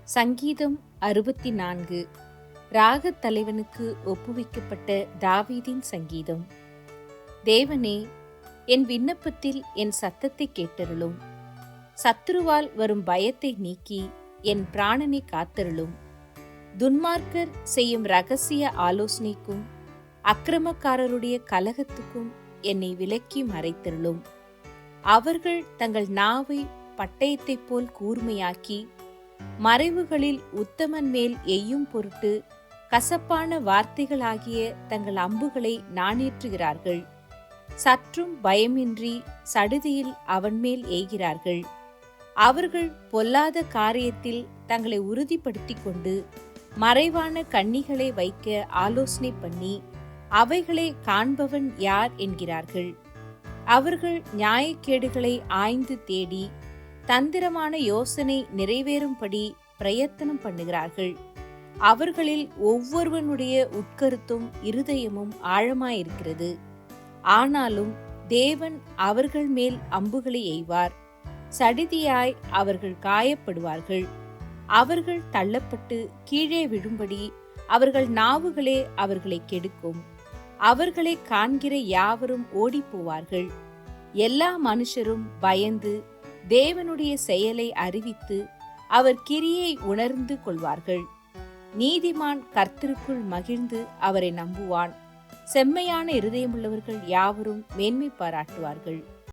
சங்கீதம் 64. ராகத் தலைவனுக்கு ஒப்புவிக்கப்பட்ட தாவீதின் சங்கீதம். தேவனே, என் விண்ணப்பத்தில் என் சத்தத்தை கேட்டருளும். சத்துருவால் வரும் பயத்தை நீக்கி என் பிராணனை காத்தருளும். துன்மார்க்கர் செய்யும் இரகசிய ஆலோசனைக்கும் அக்கிரமக்காரருடைய கலகத்துக்கும் என்னை விலக்கி மறைத்தருளும். அவர்கள் தங்கள் நாவை பட்டயத்தைப் போல் கூர்மையாக்கி மறைவுகளில் உத்தமன் மேல் எய்யும் பொருட்டு கசப்பான வார்த்தைகளாகிய தங்கள் அம்புகளை நாணேற்றுகிறார்கள். சற்றும் பயமின்றி சடுதியில் அவன் மேல் எய்கிறார்கள். அவர்கள் பொல்லாத காரியத்தில் தங்களை உறுதிப்படுத்திக் கொண்டு மறைவான கண்ணிகளை வைக்க ஆலோசனை பண்ணி அவைகளை காண்பவன் யார் என்கிறார்கள். அவர்கள் நியாயக்கேடுகளை ஆய்ந்து தேடி தந்திரமான யோசனை நிறைவேறும்படி பிரயத்தனம் பண்ணுகிறார்கள். அவர்களில் ஒவ்வொருவனுடைய உட்கருத்தும் இருதயமும் ஆழமாயிருக்கிறது. ஆனாலும் தேவன் அவர்கள் மேல் அம்புகளை எய்வார். சடிதியாய் அவர்கள் காயப்படுவார்கள். அவர்கள் தள்ளப்பட்டு கீழே விழும்படி அவர்கள் நாவுகளே அவர்களை கெடுக்கும். அவர்களை காண்கிற யாவரும் ஓடிப்போவார்கள். எல்லா மனுஷரும் பயந்து தேவனுடைய செயலை அறிவித்து அவர் கிரியை உணர்ந்து கொள்வார்கள். நீதிமான் கர்த்தருக்குள் மகிழ்ந்து அவரை நம்புவான். செம்மையான இருதயமுள்ளவர்கள் யாவரும் மேன்மை பாராட்டுவார்கள்.